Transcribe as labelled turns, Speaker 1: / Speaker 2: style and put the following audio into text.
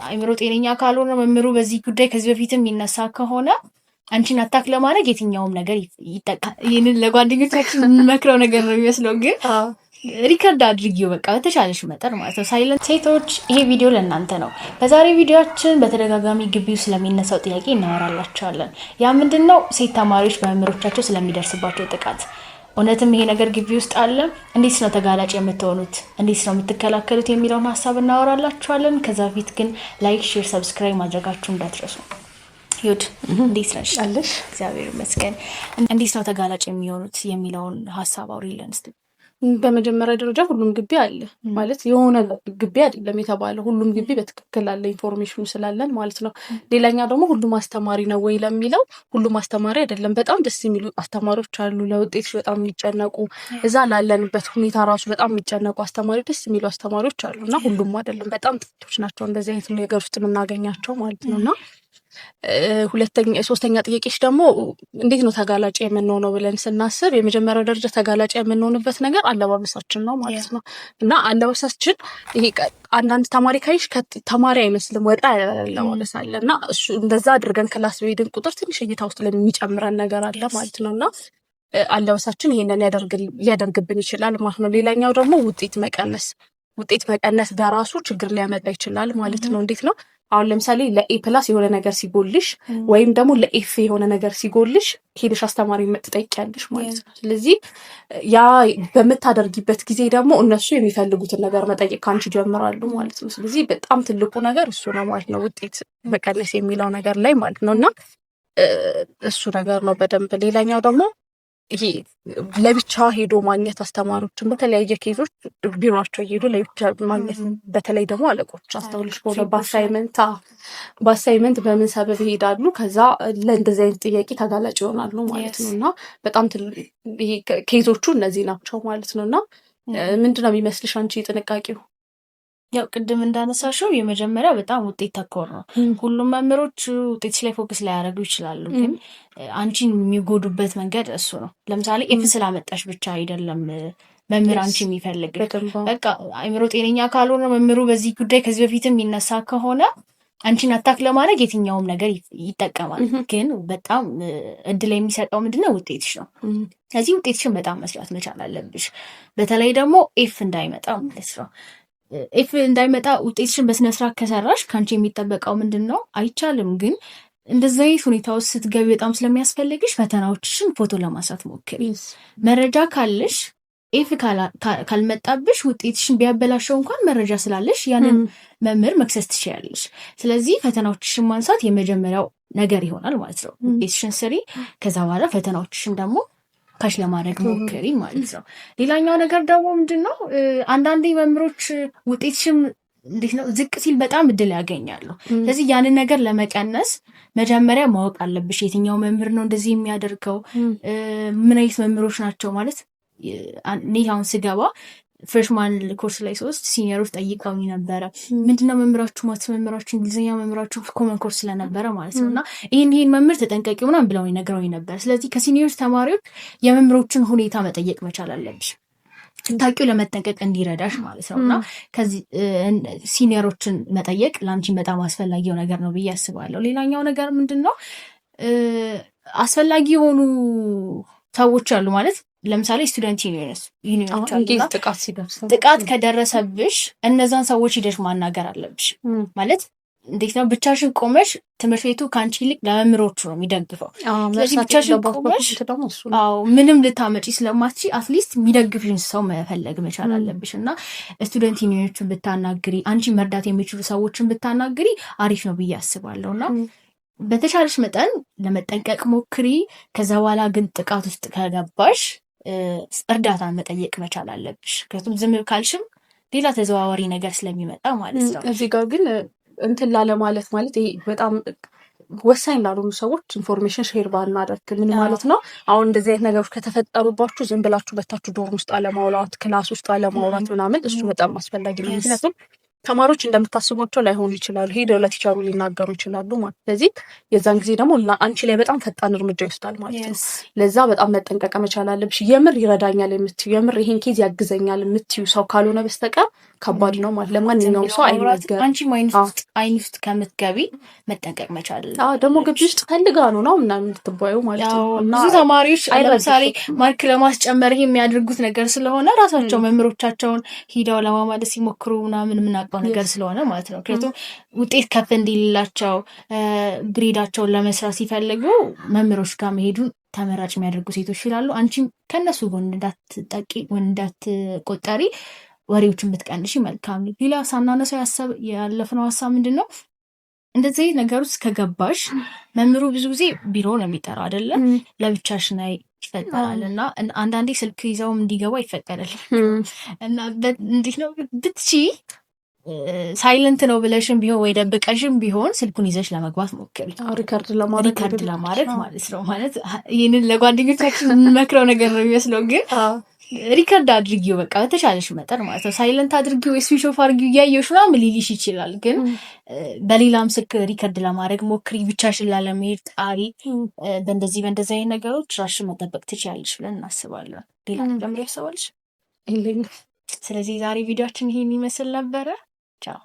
Speaker 1: አይምሮ ጤነኛ ካልሆነ መምህሩ በዚህ ጉዳይ ከዚህ በፊትም የሚነሳ ከሆነ አንቺን አታክ ለማድረግ የትኛውም ነገር ይጠቃል። ይህንን ለጓደኞቻችን የምንመክረው ነገር ነው የሚመስለው፣ ግን ሪከርድ አድርጊው በቃ በተቻለሽ መጠን ማለት ነው። ሳይለንት ሴቶች፣ ይሄ ቪዲዮ ለእናንተ ነው። በዛሬ ቪዲዮችን በተደጋጋሚ ግቢው ስለሚነሳው ጥያቄ እናወራላችኋለን። ያ ምንድን ነው? ሴት ተማሪዎች በመምህሮቻቸው ስለሚደርስባቸው ጥቃት። እውነትም ይሄ ነገር ግቢ ውስጥ አለ? እንዴት ነው ተጋላጭ የምትሆኑት? እንዴት ነው የምትከላከሉት? የሚለውን ሀሳብ እናወራላችኋለን። ከዛ በፊት ግን ላይክ፣ ሼር፣ ሰብስክራይብ ማድረጋችሁ እንዳትረሱ። ይሁድ እንዴት ነሽ?
Speaker 2: አለሽ?
Speaker 1: እግዚአብሔር ይመስገን። እንዴት ነው ተጋላጭ የሚሆኑት የሚለውን ሀሳብ አውሪልን እስቲ።
Speaker 2: በመጀመሪያ ደረጃ ሁሉም ግቢ አለ ማለት የሆነ ግቢ አይደለም የተባለ፣ ሁሉም ግቢ በትክክል አለ ኢንፎርሜሽኑ ስላለን ማለት ነው። ሌላኛ ደግሞ ሁሉም አስተማሪ ነው ወይ ለሚለው ሁሉም አስተማሪ አይደለም። በጣም ደስ የሚሉ አስተማሪዎች አሉ፣ ለውጤት በጣም የሚጨነቁ እዛ ላለንበት ሁኔታ ራሱ በጣም የሚጨነቁ አስተማሪ፣ ደስ የሚሉ አስተማሪዎች አሉ እና ሁሉም አይደለም። በጣም ጥቂቶች ናቸው እንደዚህ አይነት ነገር ውስጥ የምናገኛቸው ማለት ነው። እና ሶስተኛ ጥያቄሽ ደግሞ እንዴት ነው ተጋላጭ የምንሆነው ብለን ስናስብ የመጀመሪያው ደረጃ ተጋላጭ የምንሆንበት ነገር አለባበሳችን ነው ማለት ነው። እና አለባበሳችን ይሄ አንዳንድ ተማሪ ካይሽ ተማሪ አይመስልም፣ ወጣ አለባበስ አለ እና እሱ እንደዛ አድርገን ክላስ በሄድን ቁጥር ትንሽ እይታ ውስጥ ለሚጨምረን ነገር አለ ማለት ነው። እና አለባበሳችን ይሄንን ሊያደርግብን ይችላል ማለት ነው። ሌላኛው ደግሞ ውጤት መቀነስ በራሱ ችግር ሊያመጣ ይችላል ማለት ነው። እንዴት ነው? አሁን ለምሳሌ ለኤ ፕላስ የሆነ ነገር ሲጎልሽ ወይም ደግሞ ለኤፍ የሆነ ነገር ሲጎልሽ ሄደሽ አስተማሪ ትጠይቂያለሽ ማለት ነው። ስለዚህ ያ በምታደርጊበት ጊዜ ደግሞ እነሱ የሚፈልጉትን ነገር መጠየቅ ካንቺ ጀምራሉ ማለት ነው። ስለዚህ በጣም ትልቁ ነገር እሱ ነው ማለት ነው፣ ውጤት መቀነስ የሚለው ነገር ላይ ማለት ነው። እና እሱ ነገር ነው በደንብ። ሌላኛው ደግሞ ይሄ ለብቻ ሄዶ ማግኘት አስተማሪዎችን በተለያየ ኬዞች ቢሮቸው እየሄዱ ለብቻ ማግኘት፣ በተለይ ደግሞ አለቆች አስተውልሽ ከሆነ በአሳይመንት በምን ሰበብ ይሄዳሉ፣ ከዛ ለእንደዚህ አይነት ጥያቄ ተጋላጭ ይሆናሉ ማለት ነው። እና በጣም ኬዞቹ እነዚህ ናቸው ማለት ነው። እና ምንድነው የሚመስልሽ አንቺ ጥንቃቄው?
Speaker 1: ያው ቅድም እንዳነሳሽው የመጀመሪያ በጣም ውጤት ተኮር ነው። ሁሉም መምህሮች ውጤት ላይ ፎከስ ላይ ያደርጉ ይችላሉ፣ ግን አንቺን የሚጎዱበት መንገድ እሱ ነው። ለምሳሌ ኤፍ ስላመጣሽ ብቻ አይደለም መምህር አንቺ የሚፈልግ። በቃ አይምሮ ጤነኛ ካልሆነ መምህሩ በዚህ ጉዳይ ከዚህ በፊትም የሚነሳ ከሆነ አንቺን አታክ ለማድረግ የትኛውም ነገር ይጠቀማል። ግን በጣም እድል የሚሰጠው ምንድነው? ውጤትሽ ነው። ከዚህ ውጤትሽን በጣም መስራት መቻል አለብሽ። በተለይ ደግሞ ኤፍ እንዳይመጣ ማለት ነው። ኤፍ እንዳይመጣ ውጤትሽን በስነስርዓት ከሰራሽ ከአንቺ የሚጠበቀው ምንድን ነው? አይቻልም፣ ግን እንደዚህ አይነት ሁኔታ ውስጥ ስትገቢ በጣም ስለሚያስፈልግሽ ፈተናዎችሽን ፎቶ ለማንሳት ሞክሪ። መረጃ ካለሽ ኤፍ ካልመጣብሽ ውጤትሽን ቢያበላሸው እንኳን መረጃ ስላለሽ ያንን መምህር መክሰስ ትችያለሽ። ስለዚህ ፈተናዎችሽን ማንሳት የመጀመሪያው ነገር ይሆናል ማለት ነው። ውጤትሽን ስሪ፣ ከዛ በኋላ ፈተናዎችሽን ደግሞ ካሽ ለማድረግ ሞክሪ ማለት ነው። ሌላኛው ነገር ደግሞ ምንድን ነው? አንዳንዴ መምህሮች ውጤትሽም እንዴት ነው ዝቅ ሲል በጣም እድል ያገኛሉ። ስለዚህ ያንን ነገር ለመቀነስ መጀመሪያ ማወቅ አለብሽ የትኛው መምህር ነው እንደዚህ የሚያደርገው፣ ምን አይነት መምህሮች ናቸው ማለት። እኔ አሁን ስገባ ፍሬሽማን ኮርስ ላይ 3 ሲኒየሮች ጠይቀውኝ ነበረ። ምንድነው መምህራችሁ? ማትስ መምህራችሁ፣ እንግሊዝኛ መምህራችሁ ኮመን ኮርስ ስለነበረ ማለት ነው። እና ይህን መምህር ተጠንቀቂ ምናምን ብለው ነግረውኝ ነበር። ስለዚህ ከሲኒየሮች ተማሪዎች የመምህሮችን ሁኔታ መጠየቅ መቻል አለብሽ፣ ታውቂው ለመጠንቀቅ እንዲረዳሽ ማለት ነው። እና ከዚህ ሲኒየሮችን መጠየቅ ለአንቺን በጣም አስፈላጊው ነገር ነው ብዬ አስባለሁ። ሌላኛው ነገር ምንድን ነው? አስፈላጊ የሆኑ ሰዎች አሉ ማለት ለምሳሌ ስቱደንት ዩኒየኖች ጥቃት ከደረሰብሽ እነዛን ሰዎች ሂደሽ ማናገር አለብሽ ማለት እንዴት ነው? ብቻሽን ቆመሽ ትምህርት ቤቱ ከአንቺ ይልቅ ለመምህሮቹ ነው የሚደግፈው። ስለዚህ ብቻሽን ቆመሽ ምንም ልታመጪ ስለማትችይ አትሊስት የሚደግፍሽን ሰው መፈለግ መቻል አለብሽ። እና ስቱደንት ዩኒየኖችን ብታናግሪ፣ አንቺ መርዳት የሚችሉ ሰዎችን ብታናግሪ አሪፍ ነው ብዬ አስባለሁ። እና በተቻለሽ መጠን ለመጠንቀቅ ሞክሪ። ከዛ በኋላ ግን ጥቃት ውስጥ ከገባሽ እርዳታን መጠየቅ መቻል አለብሽ። ምክንያቱም ዝም ካልሽም ሌላ ተዘዋዋሪ ነገር ስለሚመጣ ማለት ነው።
Speaker 2: እዚህ ጋር ግን እንትን ላለ ማለት ይሄ በጣም ወሳኝ ላልሆኑ ሰዎች ኢንፎርሜሽን ሼር ባናደርግ ምን ማለት ነው? አሁን እንደዚህ አይነት ነገሮች ከተፈጠሩባችሁ ዝም ብላችሁ በታችሁ ዶርም ውስጥ አለማውራት፣ ክላስ ውስጥ አለማውራት ምናምን እሱ በጣም አስፈላጊ ነው። ምክንያቱም ተማሪዎች እንደምታስቧቸው ላይሆኑ ይችላሉ፣ ሄደው ለቲቸሩ ሊናገሩ ይችላሉ ማለት። ስለዚህ የዛን ጊዜ ደግሞ አንቺ ላይ በጣም ፈጣን እርምጃ ይወስዳል ማለት ነው። ለዛ በጣም መጠንቀቅ መቻል አለብሽ። የምር ይረዳኛል የምትዩ የምር ይሄን ኬዝ ያግዘኛል የምትዩ ሰው ካልሆነ በስተቀር ከባድ ነው ማለት ለማንኛውም ሰው አይነገር።
Speaker 1: አንቺ አይን ውስጥ ከምትገቢ መጠንቀቅ መቻል።
Speaker 2: ደግሞ ግቢ ውስጥ ፈልጋ ነው ምናምን የምትባዩ ማለት ነው።
Speaker 1: ብዙ ተማሪዎች ለምሳሌ ማርክ ለማስጨመር የሚያደርጉት ነገር ስለሆነ ራሳቸው መምህሮቻቸውን ሂደው ለማማለስ ሲሞክሩ ምናምን የምናውቀው ነገር ስለሆነ ማለት ነው። ምክንያቱም ውጤት ከፍ እንዲልላቸው ግሬዳቸውን ለመስራት ሲፈልጉ መምህሮች ጋር መሄዱን ተመራጭ የሚያደርጉ ሴቶች ይላሉ። አንቺም ከነሱ ጎን እንዳትጠቂ እንዳትቆጠሪ ወሬዎችን ብትቀንሽ መልካም ነው። ሌላ ሳናነሳው ያለፍነው ሀሳብ ምንድን ነው? እንደዚህ ነገር ውስጥ ከገባሽ መምህሩ ብዙ ጊዜ ቢሮ ነው የሚጠራው አይደለም፣ ለብቻሽ ናይ ይፈጠራል እና አንዳንዴ ስልክ ይዘውም እንዲገባ ይፈቀዳል እና እንዴት ነው ብትቺ ሳይለንት ነው ብለሽም ቢሆን ወይ ደብቀሽም ቢሆን ስልኩን ይዘሽ ለመግባት ሞክሪ።
Speaker 2: ሪከርድ
Speaker 1: ለማድረግ ማለት ነው። ማለት ይህንን ለጓደኞቻችን የምንመክረው ነገር ነው የሚመስለው፣ ግን ሪከርድ አድርጊው በቃ በተቻለሽ መጠን ማለት ነው። ሳይለንት አድርጊው ወይ ስዊች ኦፍ አድርጊው እያየሽ ምናምን ሊልሽ ይችላል፣ ግን በሌላም ስልክ ሪከርድ ለማድረግ ሞክሪ። ብቻሽን ላለመሄድ ጣሪ። በእንደዚህ አይነት ነገሮች ራስሽን መጠበቅ ትችያለሽ ብለን እናስባለን። ሌላ ጀምሮ ያሰባልሽ? ስለዚህ ዛሬ ቪዲዮችን ይሄን ይመስል ነበረ። ቻው።